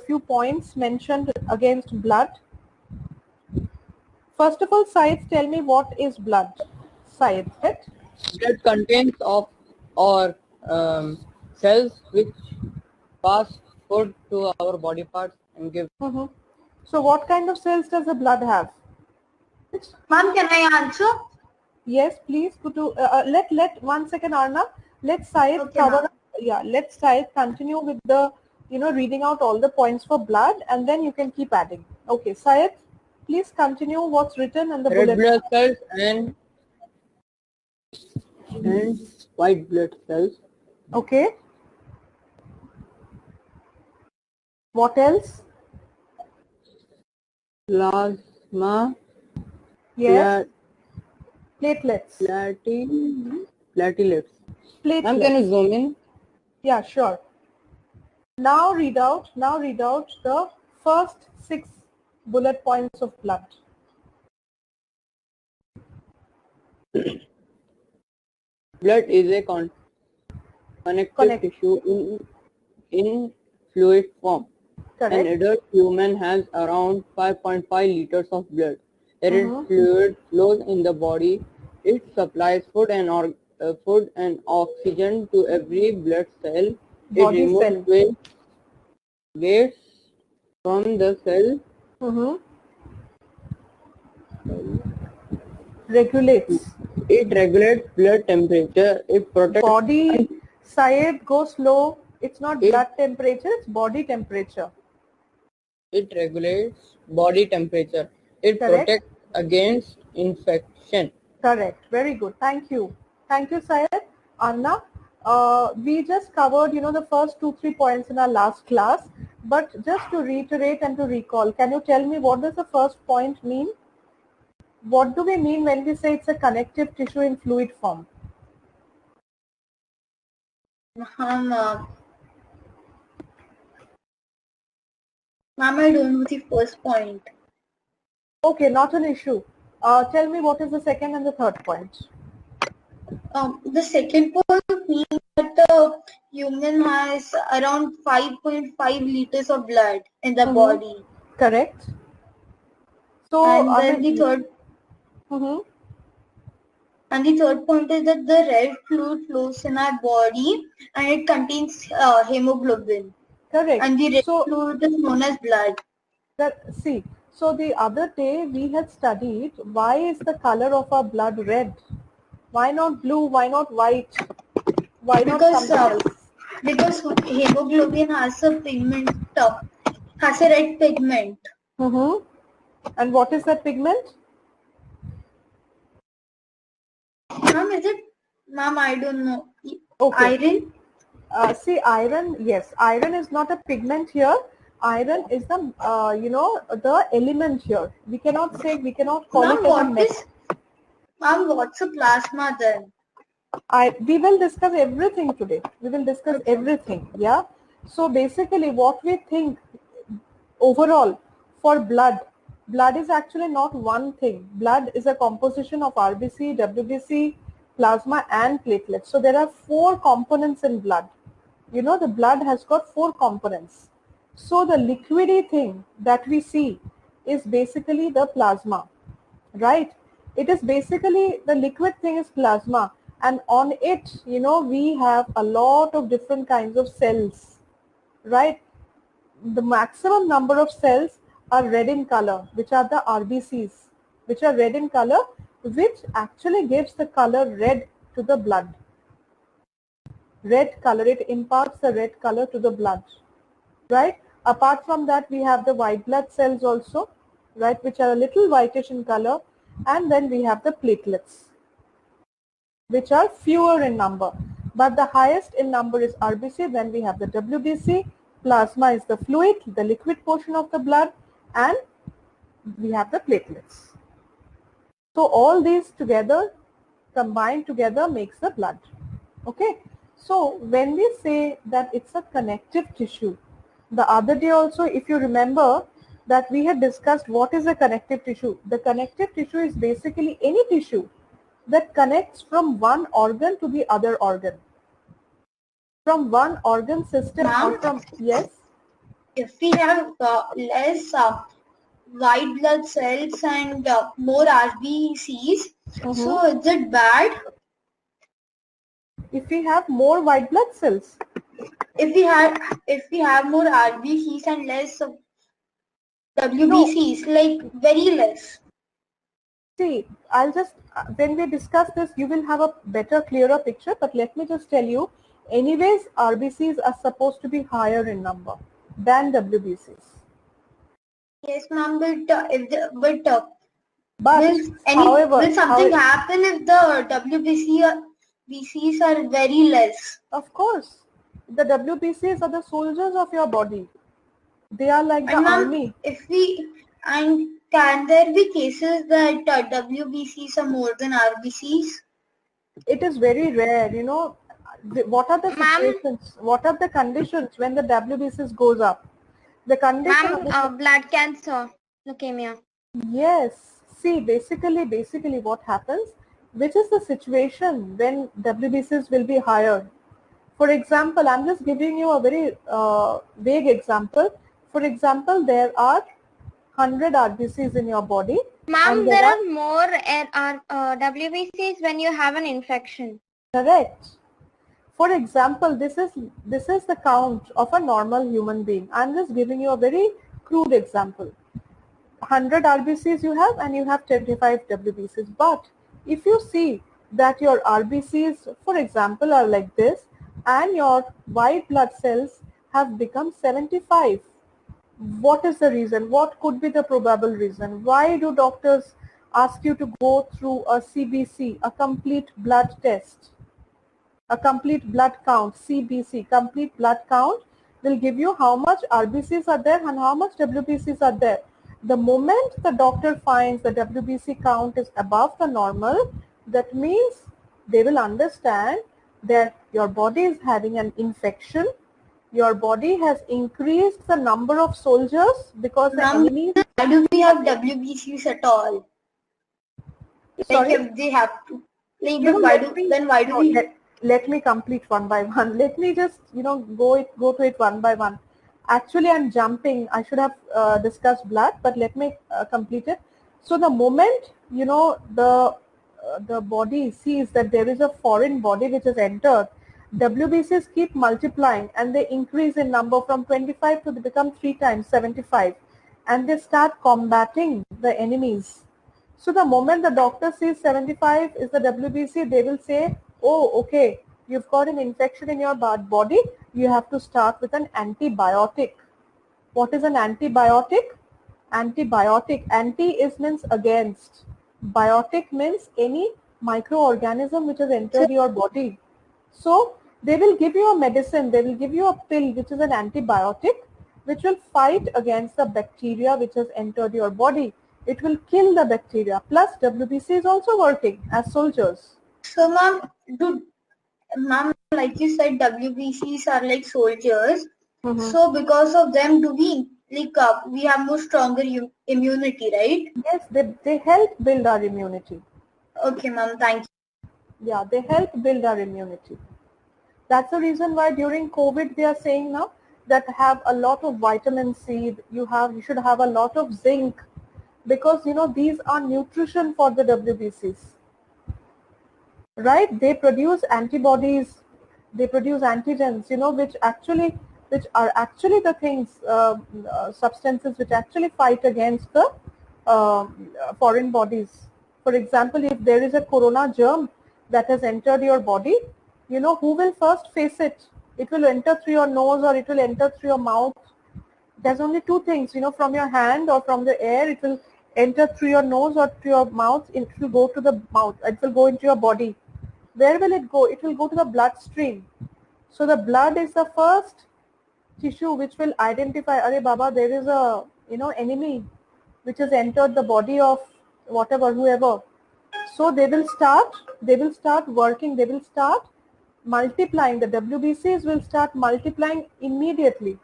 few points mentioned against blood. First of all, Syed, tell me what is blood. Syed, right? Blood contains of or cells which pass food to our body parts and give. So what kind of cells does the blood have? Ma'am, can I answer? Yes, please. Let 1 second, Arna. Let Syed Okay, cover. Yeah, let Syed continue with the reading out all the points for blood, and then you can keep adding. Okay, Syed, please continue what's written in the Red bullet. blood cells and white blood cells. Okay. What else? Plasma. Yes. Platelets. Platelets. Ma'am, can you zoom in? Yeah, sure. Now read out the first 6 bullet points of blood. Blood is a connective tissue in fluid form. Correct. An adult human has around 5.5 liters of blood. Red fluid flows in the body. It supplies food and oxygen to every blood cell. It removes waste from the cell. Regulates. It regulates blood temperature. It protects body. Syed, go slow. It's not blood temperature, it's body temperature. It regulates body temperature. It protects against infection. Correct. Very good. Thank you. Thank you, Syed. Anna, we just covered, the first 2-3 points in our last class. But just to reiterate and to recall, can you tell me what does the first point mean? What do we mean when we say it's a connective tissue in fluid form? Ma'am, I don't know the first point. Okay, not an issue. Tell me what is the second and the third point. The second point means that the human has around 5.5 liters of blood in the body. Correct. So, and then the third. And the third point is that the red fluid flows in our body and it contains hemoglobin. Correct. And the red fluid is known as blood. So the other day we had studied why is the color of our blood red? Why not blue? Why not white? Why not something else? Because hemoglobin has a pigment, has a red pigment. And what is that pigment? Ma'am, is it? Ma'am, I don't know. Okay. Iron? See, iron, yes. Iron is not a pigment here. Iron is the, the element here. We cannot call it as a metal. Ma'am, what's a plasma then? We will discuss everything today. We will discuss everything. Yeah. So basically what we think overall for blood is actually not one thing. Blood is a composition of RBC, WBC, plasma and platelets. So there are 4 components in blood. The blood has got 4 components. So the liquidy thing that we see is basically the plasma, right? It is basically the liquid thing is plasma, and on it, we have a lot of different kinds of cells, right? The maximum number of cells are red in color, which are the RBCs, which are red in color, which actually gives the color red to the blood. Red color, it imparts the red color to the blood, right? Apart from that, we have the white blood cells also, right, which are a little whitish in color, and then we have the platelets, which are fewer in number, but the highest in number is RBC. Then we have the WBC, plasma is the fluid, the liquid portion of the blood, and we have the platelets. So all these together, combined together, makes the blood. Okay. So when we say that it's a connective tissue, the other day also, if you remember, that we had discussed what is a connective tissue. The connective tissue is basically any tissue that connects from one organ to the other organ. From one organ system or from, yes? if we have less white blood cells and more RBCs, so is it bad? If we have more white blood cells, If we have more RBCs and less WBCs, like very less. see, I'll just, when we discuss this, you will have a better, clearer picture, but let me just tell you, anyways, RBCs are supposed to be higher in number than WBCs. Yes, ma'am, But, will something happen if the WBCs are very less? Of course, the WBCs are the soldiers of your body. They are like the And ma'am, army. can there be cases that WBCs are more than RBCs? It is very rare, you know. What are the situations? What are the conditions when the WBCs goes up? The condition. Blood cancer, leukemia. Yes. See, basically, what happens? Which is the situation when WBCs will be higher? For example, I'm just giving you a very vague example. For example, there are 100 RBCs in your body. Ma'am, there are more WBCs when you have an infection. Correct. For example, this is the count of a normal human being. I'm just giving you a very crude example. 100 RBCs you have and you have 25 WBCs. But if you see that your RBCs, for example, are like this and your white blood cells have become 75, what is the reason? What could be the probable reason? Why do doctors ask you to go through a CBC, a complete blood test? A complete blood count, CBC, complete blood count will give you how much RBCs are there and how much WBCs are there. The moment the doctor finds the WBC count is above the normal, that means they will understand that your body is having an infection. Your body has increased the number of soldiers because the enemy. Why do we have WBCs at all? Sorry? Like if they have to. Like, Let me complete one by one. Let me just, go to it one by one. Actually, I'm jumping. I should have discussed blood, but let me complete it. So the moment, the body sees that there is a foreign body which has entered, WBCs keep multiplying and they increase in number from 25 to they become 3 times 75, and they start combating the enemies. So the moment the doctor sees 75 is the WBC, they will say, oh, okay, you've got an infection in your body, you have to start with an antibiotic. What is an antibiotic? Antibiotic. Anti means against. Biotic means any microorganism which has entered your body. So they will give you a medicine, they will give you a pill which is an antibiotic which will fight against the bacteria which has entered your body. It will kill the bacteria. Plus WBC is also working as soldiers. So ma'am, like you said, WBCs are like soldiers. So because of them, do we have more stronger immunity, right? Yes, they help build our immunity. Okay, ma'am, thank you. Yeah, they help build our immunity. That's the reason why during COVID they are saying now that have a lot of vitamin C, you should have a lot of zinc, because these are nutrition for the WBCs. Right? They produce antibodies, they produce antigens, which are actually the things, substances which actually fight against the foreign bodies. For example, if there is a corona germ that has entered your body, who will first face it? It will enter through your nose or it will enter through your mouth. There's only two things, from your hand or from the air, it will enter through your nose or through your mouth, it will go to the mouth, it will go into your body. Where will it go? It will go to the bloodstream. So the blood is the first tissue which will identify, Arey Baba, there is a, enemy which has entered the body of whatever, whoever. So they will start working, they will start multiplying. The WBCs will start multiplying immediately.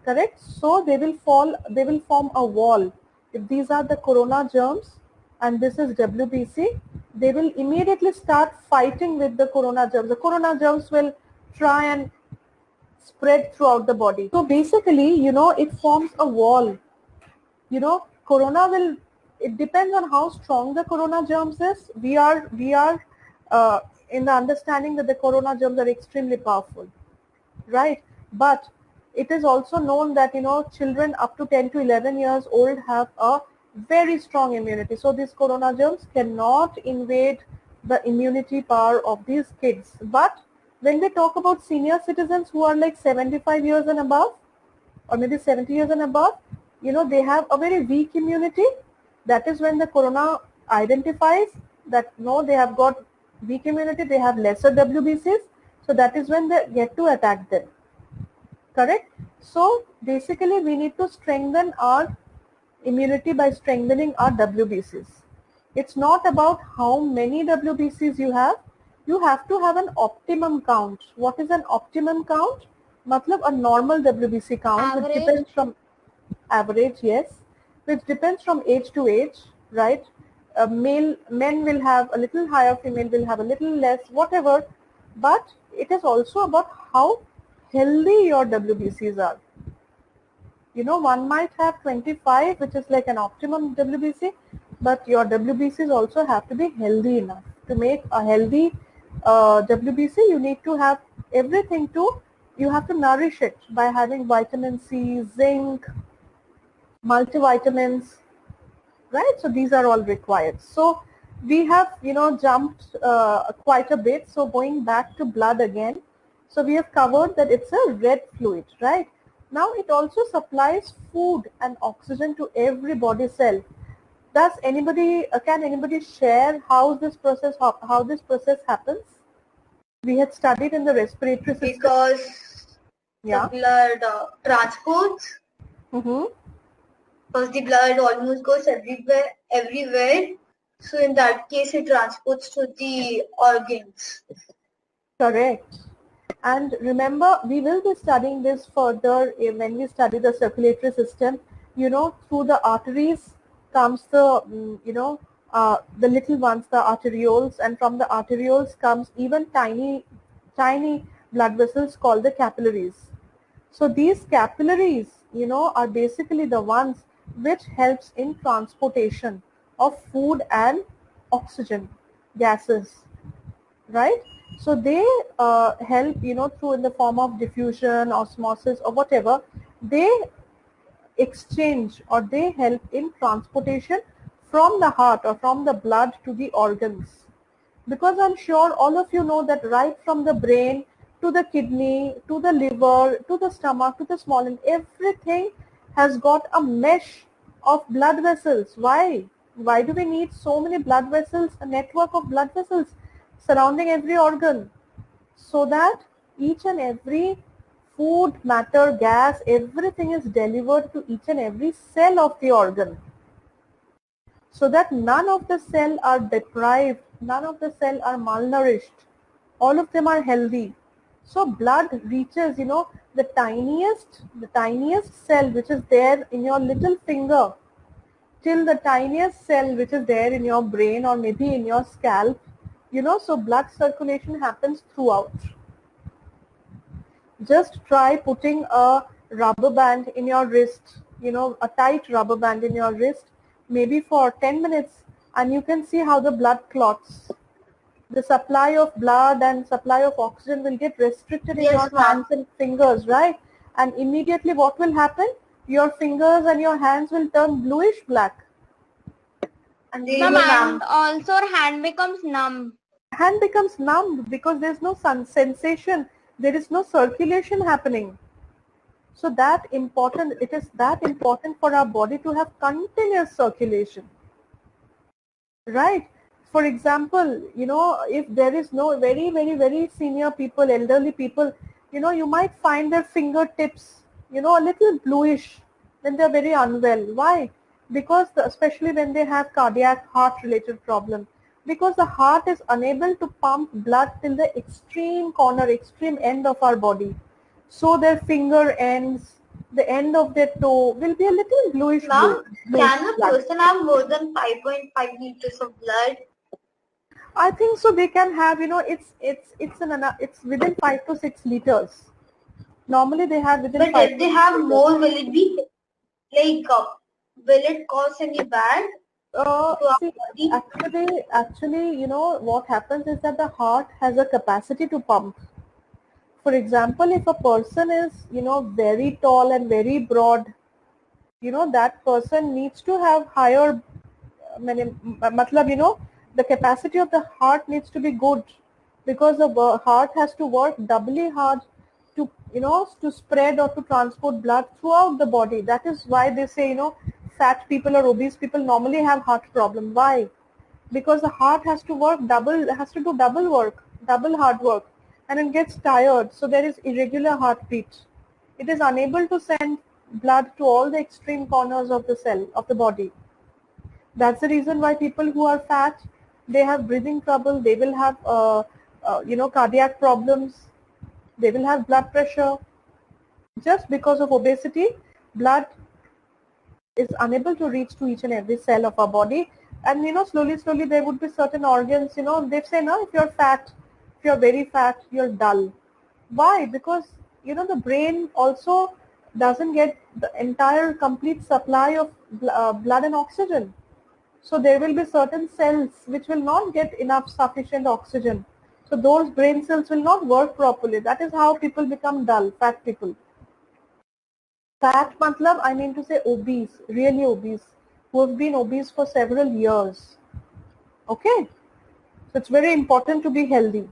Correct? So they will form a wall. If these are the corona germs and this is WBC, they will immediately start fighting with the corona germs. The corona germs will try and spread throughout the body. So basically, it forms a wall. Corona will, it depends on how strong the corona germs is. We are in the understanding that the corona germs are extremely powerful, right? But it is also known that, children up to 10 to 11 years old have a very strong immunity. So these corona germs cannot invade the immunity power of these kids. But when we talk about senior citizens who are like 75 years and above, or maybe 70 years and above, they have a very weak immunity. That is when the corona identifies that no, they have got weak immunity, they have lesser WBCs. So that is when they get to attack them. Correct? So basically we need to strengthen our immunity by strengthening our WBCs. It's not about how many WBCs you have. You have to have an optimum count. What is an optimum count? Matlab a normal WBC count, which Average. depends from average, yes, which depends from age to age, right? Men will have a little higher, female will have a little less, whatever. But it is also about how healthy your WBCs are. One might have 25, which is like an optimum WBC, but your WBCs also have to be healthy enough. To make a healthy WBC, you need to have everything you have to nourish it by having vitamin C, zinc, multivitamins, right? So these are all required. So we have, jumped quite a bit. So going back to blood again. So we have covered that it's a red fluid, right? Now it also supplies food and oxygen to every body cell. Does anybody, can anybody share how this process happens? We had studied in the respiratory system. Because Yeah. the blood transports. Because the blood almost goes everywhere. So in that case, it transports to the organs. Correct. And remember, we will be studying this further when we study the circulatory system. Through the arteries comes the, the little ones, the arterioles, and from the arterioles comes even tiny blood vessels called the capillaries. So these capillaries, are basically the ones which helps in transportation of food and oxygen gases, right? So they help, through in the form of diffusion, osmosis, or whatever. They exchange or they help in transportation from the heart or from the blood to the organs. Because I'm sure all of you know that right from the brain to the kidney, to the liver, to the stomach, to the small intestine, everything has got a mesh of blood vessels. Why? Why do we need so many blood vessels, a network of blood vessels surrounding every organ? So that each and every food, matter, gas, everything is delivered to each and every cell of the organ. So that none of the cell are deprived, none of the cell are malnourished. All of them are healthy. So blood reaches, the tiniest cell which is there in your little finger, till the tiniest cell which is there in your brain or maybe in your scalp, so blood circulation happens throughout. Just try putting a rubber band in your wrist, a tight rubber band in your wrist, maybe for 10 minutes, and you can see how the blood clots. The supply of blood and supply of oxygen will get restricted in Yes, your hands and fingers, right? And immediately what will happen? Your fingers and your hands will turn bluish black. And they Ma'am, will and numb. also our hand becomes numb. Hand becomes numb because there's no sensation, there is no circulation happening. So it is that important for our body to have continuous circulation, right? For example, if there is no very, very, very senior people, elderly people, you might find their fingertips, a little bluish when they're very unwell. Why? Because especially when they have cardiac heart related problem, because the heart is unable to pump blood till the extreme corner, extreme end of our body. So their finger ends, the end of their toe will be a little bluish Ma'am, blue. can a person have more than 5.5 liters of blood? I think so. They can have, it's within 5 to 6 liters. Normally they have within But 5 if they to have 6 more, will it be like, will it cause any bad to our See, body? actually, you know, what happens is that the heart has a capacity to pump. For example, if a person is, you know, very tall and very broad, you know, that person needs to have higher, matlab, you know, the capacity of the heart needs to be good, because the heart has to work doubly hard to, you know, to spread or to transport blood throughout the body. That is why they say, you know, fat people or obese people normally have heart problem. Why? Because the heart has to work double, has to do double work, double hard work, and it gets tired. So there is irregular heartbeat. It is unable to send blood to all the extreme corners of the cell of the body. That's the reason why people who are fat, they have breathing trouble. They will have, you know, cardiac problems. They will have blood pressure. Just because of obesity, blood is unable to reach to each and every cell of our body. And you know, slowly there would be certain organs, you know, they say, no, if you're fat, if you're very fat, you're dull. Why? Because, you know, the brain also doesn't get the entire complete supply of blood and oxygen. So there will be certain cells which will not get enough sufficient oxygen. So those brain cells will not work properly. That is how people become dull, fat people. Fat matlab, I mean to say obese, really obese, who have been obese for several years. Okay? So it's very important to be healthy.